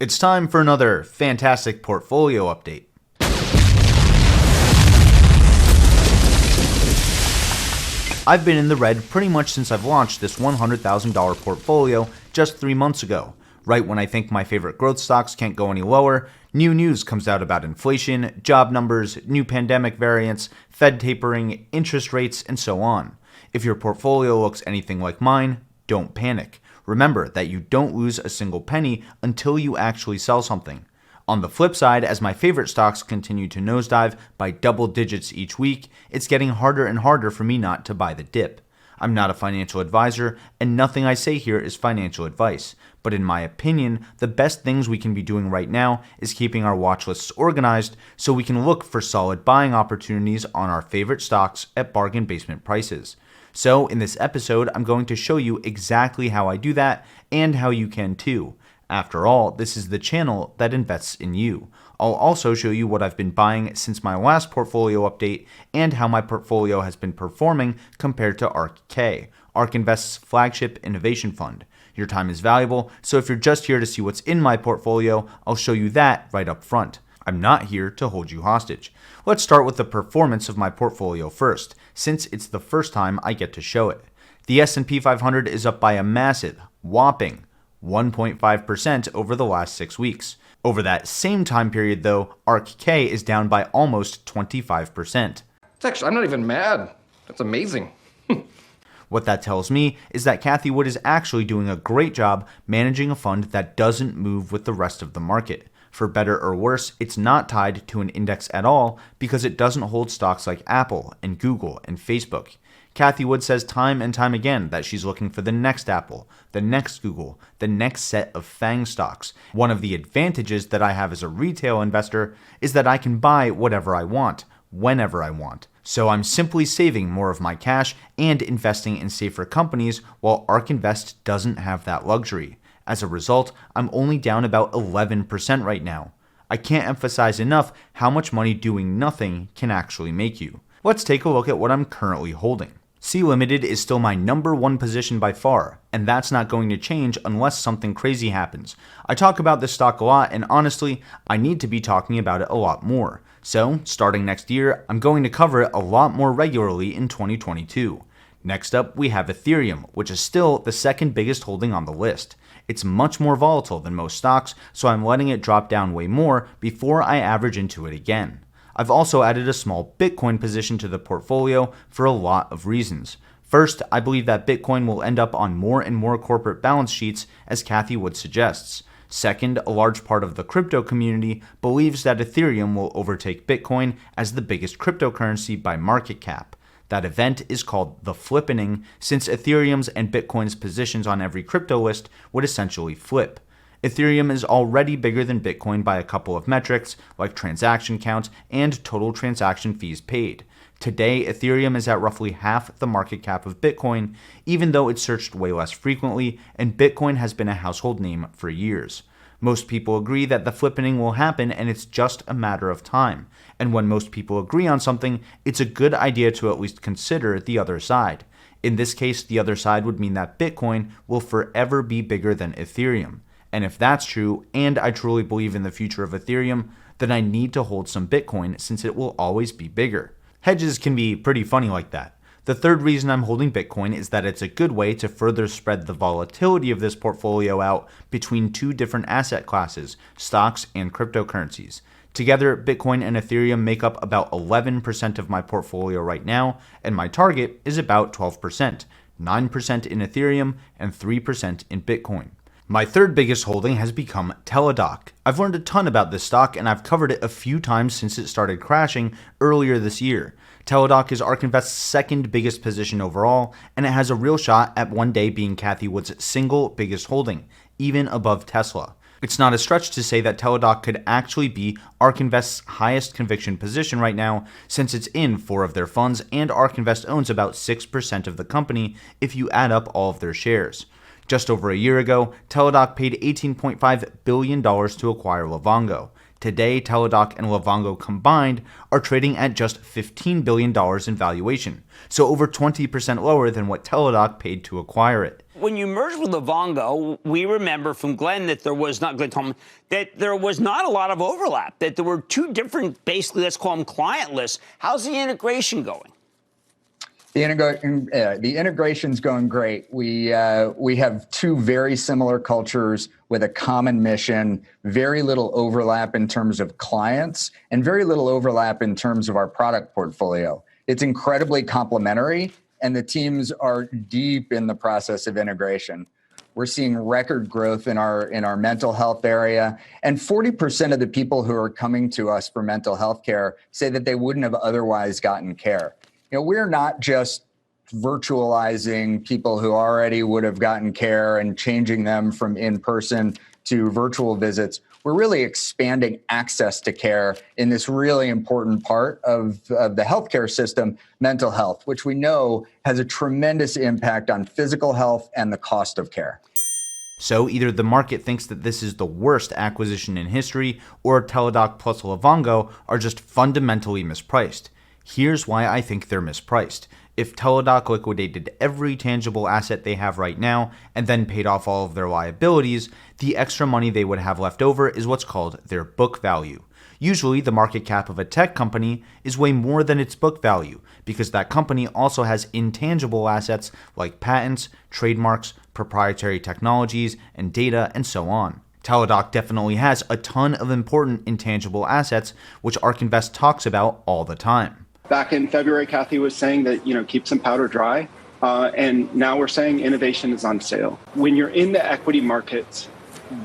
It's time for another fantastic portfolio update. I've been in the red pretty much since I've launched this $100,000 portfolio just 3 months ago. Right when I think my favorite growth stocks can't go any lower, new news comes out about inflation, job numbers, new pandemic variants, Fed tapering, interest rates, and so on. If your portfolio looks anything like mine, don't panic. Remember that you don't lose a single penny until you actually sell something. On the flip side, as my favorite stocks continue to nosedive by double digits each week, it's getting harder and harder for me not to buy the dip. I'm not a financial advisor, and nothing I say here is financial advice. But in my opinion, the best things we can be doing right now is keeping our watch lists organized so we can look for solid buying opportunities on our favorite stocks at bargain basement prices. So in this episode, I'm going to show you exactly how I do that and how you can too. After all, this is the channel that invests in you. I'll also show you what I've been buying since my last portfolio update and how my portfolio has been performing compared to ARKK, ARK Invest's flagship innovation fund. Your time is valuable, so if you're just here to see what's in my portfolio, I'll show you that right up front. I'm not here to hold you hostage. Let's start with the performance of my portfolio first, since it's the first time I get to show it. The S&P 500 is up by a massive, whopping 1.5% over the last 6 weeks. Over that same time period, though, ARKK is down by almost 25%. I'm not even mad. That's amazing. What that tells me is that Cathie Wood is actually doing a great job managing a fund that doesn't move with the rest of the market. For better or worse, it's not tied to an index at all because it doesn't hold stocks like Apple and Google and Facebook. Cathie Wood says time and time again that she's looking for the next Apple, the next Google, the next set of FANG stocks. One of the advantages that I have as a retail investor is that I can buy whatever I want, whenever I want. So I'm simply saving more of my cash and investing in safer companies while ARK Invest doesn't have that luxury. As a result, I'm only down about 11% right now. I can't emphasize enough how much money doing nothing can actually make you. Let's take a look at what I'm currently holding. C Limited is still my number one position by far, and that's not going to change unless something crazy happens. I talk about this stock a lot, and honestly, I need to be talking about it a lot more. So, starting next year, I'm going to cover it a lot more regularly in 2022. Next up, we have Ethereum, which is still the second biggest holding on the list. It's much more volatile than most stocks, so I'm letting it drop down way more before I average into it again. I've also added a small Bitcoin position to the portfolio for a lot of reasons. First, I believe that Bitcoin will end up on more and more corporate balance sheets, as Cathie Wood suggests. Second, a large part of the crypto community believes that Ethereum will overtake Bitcoin as the biggest cryptocurrency by market cap. That event is called the flippening, since Ethereum's and Bitcoin's positions on every crypto list would essentially flip. Ethereum is already bigger than Bitcoin by a couple of metrics, like transaction count and total transaction fees paid. Today, Ethereum is at roughly half the market cap of Bitcoin, even though it's searched way less frequently, and Bitcoin has been a household name for years. Most people agree that the flippening will happen and it's just a matter of time. And when most people agree on something, it's a good idea to at least consider the other side. In this case, the other side would mean that Bitcoin will forever be bigger than Ethereum. And if that's true, and I truly believe in the future of Ethereum, then I need to hold some Bitcoin since it will always be bigger. Hedges can be pretty funny like that. The third reason I'm holding Bitcoin is that it's a good way to further spread the volatility of this portfolio out between two different asset classes, stocks and cryptocurrencies. Together, Bitcoin and Ethereum make up about 11% of my portfolio right now, and my target is about 12%, 9% in Ethereum and 3% in Bitcoin. My third biggest holding has become TDOC. I've learned a ton about this stock and I've covered it a few times since it started crashing earlier this year. TDOC is ARK Invest's second biggest position overall, and it has a real shot at one day being Cathie Wood's single biggest holding, even above Tesla. It's not a stretch to say that TDOC could actually be ARK Invest's highest conviction position right now, since it's in 4 of their funds and ARK Invest owns about 6% of the company if you add up all of their shares. Just over a year ago, TDOC paid $18.5 billion to acquire Livongo. Today, Teladoc and Livongo combined are trading at just $15 billion in valuation, so over 20% lower than what Teladoc paid to acquire it. When you merged with Livongo, we remember from Glenn that there was not a lot of overlap, that there were two different, basically, let's call them client lists. How's the integration going? The integration's going great. We have two very similar cultures with a common mission, very little overlap in terms of clients, and very little overlap in terms of our product portfolio. It's incredibly complementary, and the teams are deep in the process of integration. We're seeing record growth in our mental health area, and 40% of the people who are coming to us for mental health care say that they wouldn't have otherwise gotten care. We're not just virtualizing people who already would have gotten care and changing them from in-person to virtual visits. We're really expanding access to care in this really important part of the healthcare system, mental health, which we know has a tremendous impact on physical health and the cost of care. So either the market thinks that this is the worst acquisition in history, or Teladoc plus Livongo are just fundamentally mispriced. Here's why I think they're mispriced. If Teladoc liquidated every tangible asset they have right now and then paid off all of their liabilities, the extra money they would have left over is what's called their book value. Usually, the market cap of a tech company is way more than its book value because that company also has intangible assets like patents, trademarks, proprietary technologies, and data, and so on. Teladoc definitely has a ton of important intangible assets, which ARK Invest talks about all the time. Back in February, Cathie was saying that, keep some powder dry. And now we're saying innovation is on sale. When you're in the equity markets,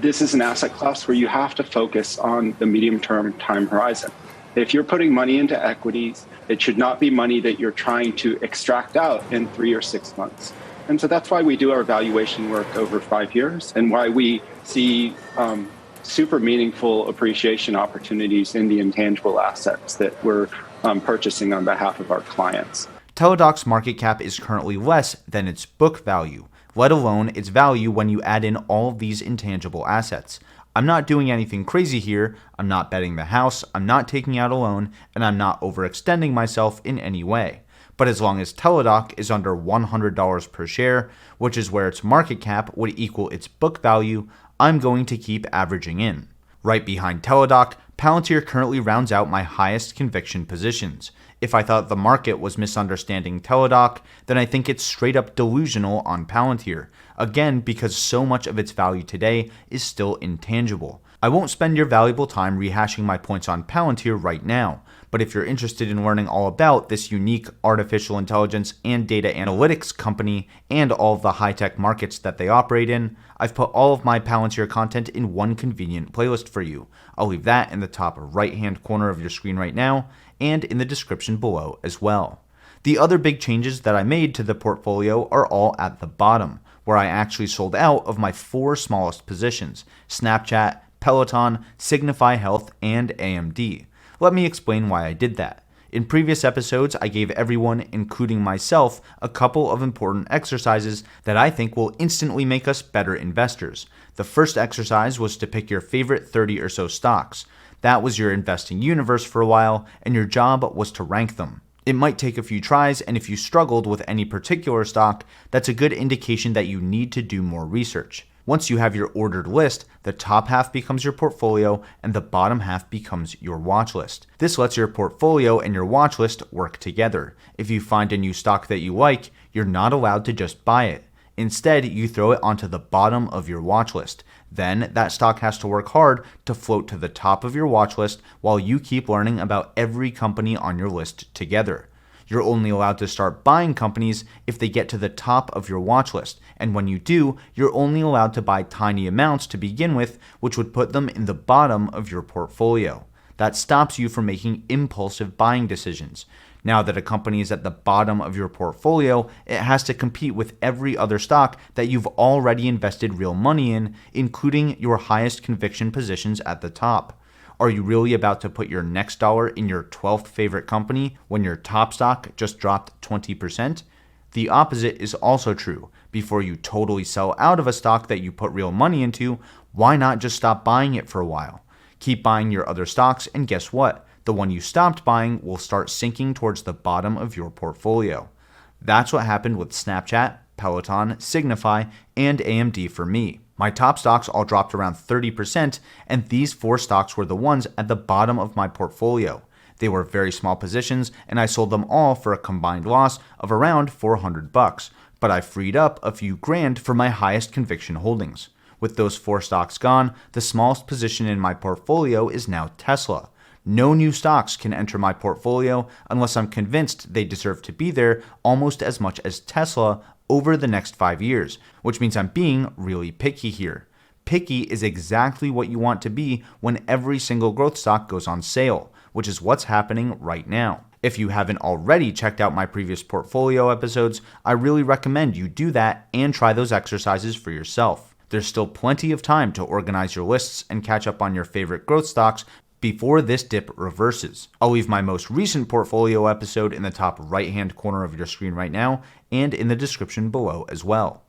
this is an asset class where you have to focus on the medium-term time horizon. If you're putting money into equities, it should not be money that you're trying to extract out in 3 or 6 months. And so that's why we do our valuation work over 5 years and why we see super meaningful appreciation opportunities in the intangible assets that we're purchasing on behalf of our clients. Teladoc's market cap is currently less than its book value, let alone its value when you add in all of these intangible assets. I'm not doing anything crazy here, I'm not betting the house, I'm not taking out a loan, and I'm not overextending myself in any way. But as long as Teladoc is under $100 per share, which is where its market cap would equal its book value, I'm going to keep averaging in. Right behind Teladoc, Palantir currently rounds out my highest conviction positions. If I thought the market was misunderstanding Teladoc, then I think it's straight up delusional on Palantir. Again, because so much of its value today is still intangible. I won't spend your valuable time rehashing my points on Palantir right now, but if you're interested in learning all about this unique artificial intelligence and data analytics company and all of the high-tech markets that they operate in, I've put all of my Palantir content in one convenient playlist for you. I'll leave that in the top right-hand corner of your screen right now and in the description below as well. The other big changes that I made to the portfolio are all at the bottom, where I actually sold out of my 4 smallest positions: Snapchat, Peloton, Signify Health, and AMD. Let me explain why I did that. In previous episodes, I gave everyone, including myself, a couple of important exercises that I think will instantly make us better investors. The first exercise was to pick your favorite 30 or so stocks. That was your investing universe for a while, and your job was to rank them. It might take a few tries, and if you struggled with any particular stock, that's a good indication that you need to do more research. Once you have your ordered list, the top half becomes your portfolio and the bottom half becomes your watch list. This lets your portfolio and your watch list work together. If you find a new stock that you like, you're not allowed to just buy it. Instead, you throw it onto the bottom of your watch list. Then that stock has to work hard to float to the top of your watch list while you keep learning about every company on your list together. You're only allowed to start buying companies if they get to the top of your watch list, and when you do, you're only allowed to buy tiny amounts to begin with, which would put them in the bottom of your portfolio. That stops you from making impulsive buying decisions. Now that a company is at the bottom of your portfolio, it has to compete with every other stock that you've already invested real money in, including your highest conviction positions at the top. Are you really about to put your next dollar in your 12th favorite company when your top stock just dropped 20%? The opposite is also true. Before you totally sell out of a stock that you put real money into, why not just stop buying it for a while? Keep buying your other stocks, and guess what? The one you stopped buying will start sinking towards the bottom of your portfolio. That's what happened with Snapchat, Peloton, Signify, and AMD for me. My top stocks all dropped around 30%, and these 4 stocks were the ones at the bottom of my portfolio. They were very small positions, and I sold them all for a combined loss of around $400, but I freed up a few grand for my highest conviction holdings. With those 4 stocks gone, the smallest position in my portfolio is now Tesla. No new stocks can enter my portfolio unless I'm convinced they deserve to be there almost as much as Tesla over the next 5 years, which means I'm being really picky here. Picky is exactly what you want to be when every single growth stock goes on sale, which is what's happening right now. If you haven't already checked out my previous portfolio episodes, I really recommend you do that and try those exercises for yourself. There's still plenty of time to organize your lists and catch up on your favorite growth stocks before this dip reverses. I'll leave my most recent portfolio episode in the top right-hand corner of your screen right now and in the description below as well.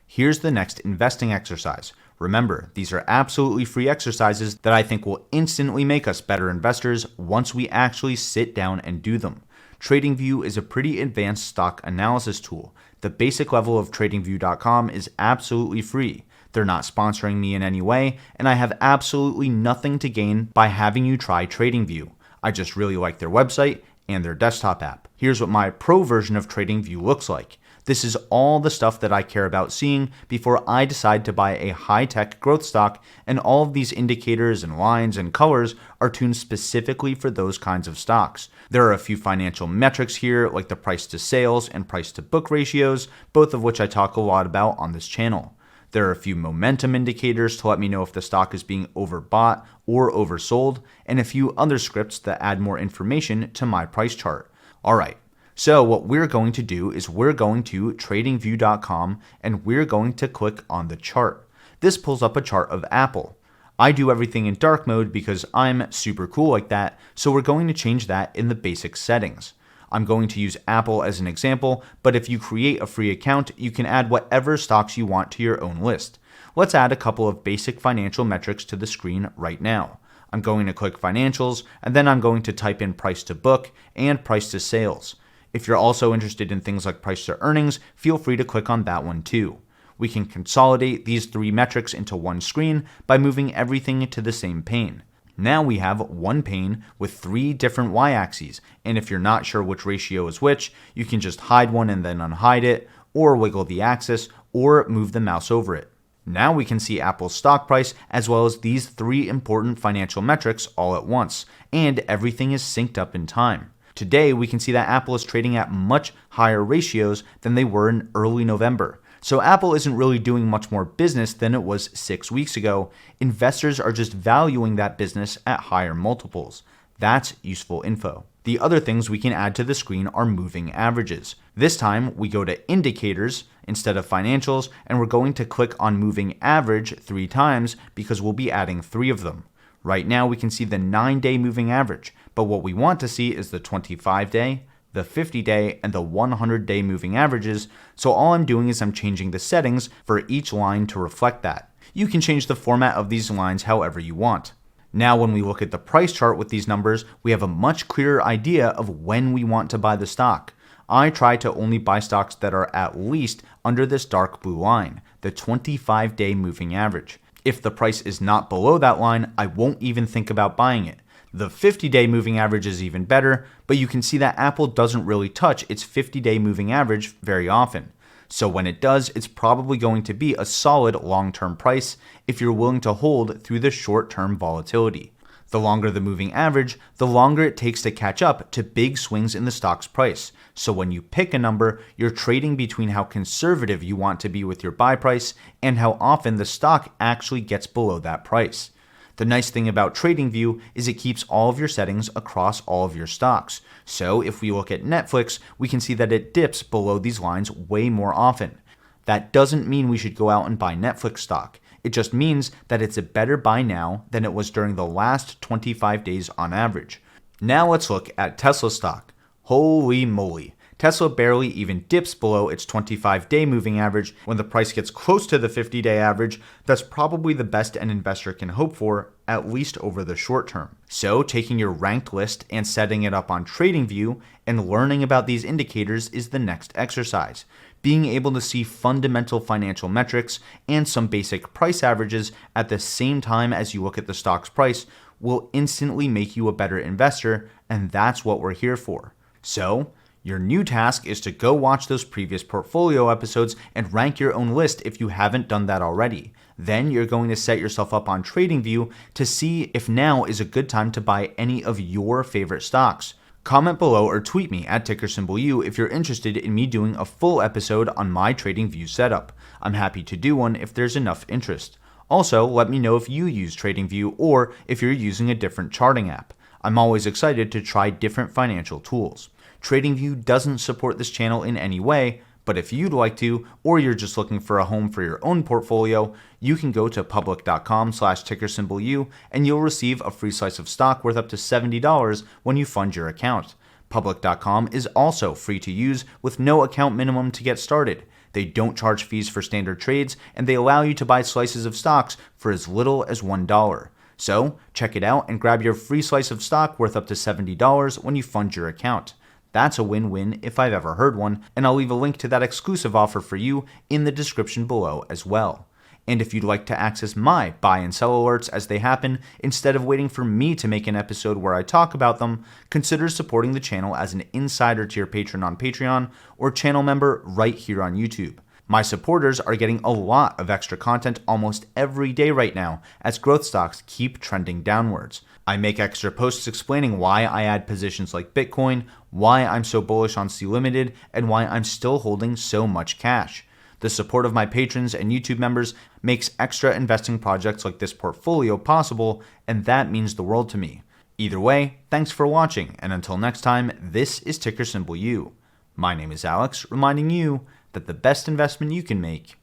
Here's the next investing exercise. Remember, these are absolutely free exercises that I think will instantly make us better investors once we actually sit down and do them. TradingView is a pretty advanced stock analysis tool. The basic level of TradingView.com is absolutely free. They're not sponsoring me in any way, and I have absolutely nothing to gain by having you try TradingView. I just really like their website and their desktop app. Here's what my pro version of TradingView looks like. This is all the stuff that I care about seeing before I decide to buy a high-tech growth stock, and all of these indicators and lines and colors are tuned specifically for those kinds of stocks. There are a few financial metrics here, like the price to sales and price to book ratios, both of which I talk a lot about on this channel. There are a few momentum indicators to let me know if the stock is being overbought or oversold, and a few other scripts that add more information to my price chart. Alright, so what we're going to do is we're going to tradingview.com and we're going to click on the chart. This pulls up a chart of Apple. I do everything in dark mode because I'm super cool like that, so we're going to change that in the basic settings. I'm going to use Apple as an example, but if you create a free account, you can add whatever stocks you want to your own list. Let's add a couple of basic financial metrics to the screen right now. I'm going to click Financials, and then I'm going to type in price to book and price to sales. If you're also interested in things like price to earnings, feel free to click on that one too. We can consolidate these 3 metrics into one screen by moving everything to the same pane. Now we have one pane with 3 different y-axes, and if you're not sure which ratio is which, you can just hide one and then unhide it, or wiggle the axis, or move the mouse over it. Now we can see Apple's stock price as well as these 3 important financial metrics all at once, and everything is synced up in time. Today we can see that Apple is trading at much higher ratios than they were in early November. So Apple isn't really doing much more business than it was 6 weeks ago. Investors are just valuing that business at higher multiples. That's useful info. The other things we can add to the screen are moving averages. This time we go to indicators instead of financials, and we're going to click on moving average 3 times because we'll be adding 3 of them. Right now we can see the 9-day moving average, but what we want to see is the 25-day, the 50-day, and the 100-day moving averages, so all I'm doing is I'm changing the settings for each line to reflect that. You can change the format of these lines however you want. Now when we look at the price chart with these numbers, we have a much clearer idea of when we want to buy the stock. I try to only buy stocks that are at least under this dark blue line, the 25-day moving average. If the price is not below that line, I won't even think about buying it. The 50-day moving average is even better, but you can see that Apple doesn't really touch its 50-day moving average very often. So when it does, it's probably going to be a solid long-term price if you're willing to hold through the short-term volatility. The longer the moving average, the longer it takes to catch up to big swings in the stock's price. So when you pick a number, you're trading between how conservative you want to be with your buy price and how often the stock actually gets below that price. The nice thing about TradingView is it keeps all of your settings across all of your stocks. So if we look at Netflix, we can see that it dips below these lines way more often. That doesn't mean we should go out and buy Netflix stock. It just means that it's a better buy now than it was during the last 25 days on average. Now let's look at Tesla stock. Holy moly. Tesla barely even dips below its 25-day moving average. When the price gets close to the 50-day average, that's probably the best an investor can hope for at least over the short term. So taking your ranked list and setting it up on TradingView and learning about these indicators is the next exercise. Being able to see fundamental financial metrics and some basic price averages at the same time as you look at the stock's price will instantly make you a better investor, and that's what we're here for. So, your new task is to go watch those previous portfolio episodes and rank your own list if you haven't done that already. Then you're going to set yourself up on TradingView to see if now is a good time to buy any of your favorite stocks. Comment below or tweet me at tickersymbolu if you're interested in me doing a full episode on my TradingView setup. I'm happy to do one if there's enough interest. Also, let me know if you use TradingView or if you're using a different charting app. I'm always excited to try different financial tools. TradingView doesn't support this channel in any way, but if you'd like to, or you're just looking for a home for your own portfolio, you can go to public.com/tickersymbolu and you'll receive a free slice of stock worth up to $70 when you fund your account. Public.com is also free to use with no account minimum to get started. They don't charge fees for standard trades, and they allow you to buy slices of stocks for as little as $1. So check it out and grab your free slice of stock worth up to $70 when you fund your account. That's a win-win if I've ever heard one, and I'll leave a link to that exclusive offer for you in the description below as well. And if you'd like to access my buy and sell alerts as they happen, instead of waiting for me to make an episode where I talk about them, consider supporting the channel as an insider tier patron on Patreon or channel member right here on YouTube. My supporters are getting a lot of extra content almost every day right now as growth stocks keep trending downwards. I make extra posts explaining why I add positions like Bitcoin, why I'm so bullish on C Limited, and why I'm still holding so much cash. The support of my patrons and YouTube members makes extra investing projects like this portfolio possible, and that means the world to me. Either way, thanks for watching, and until next time, this is Ticker Symbol U. My name is Alex, reminding you that the best investment you can make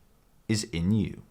is in you.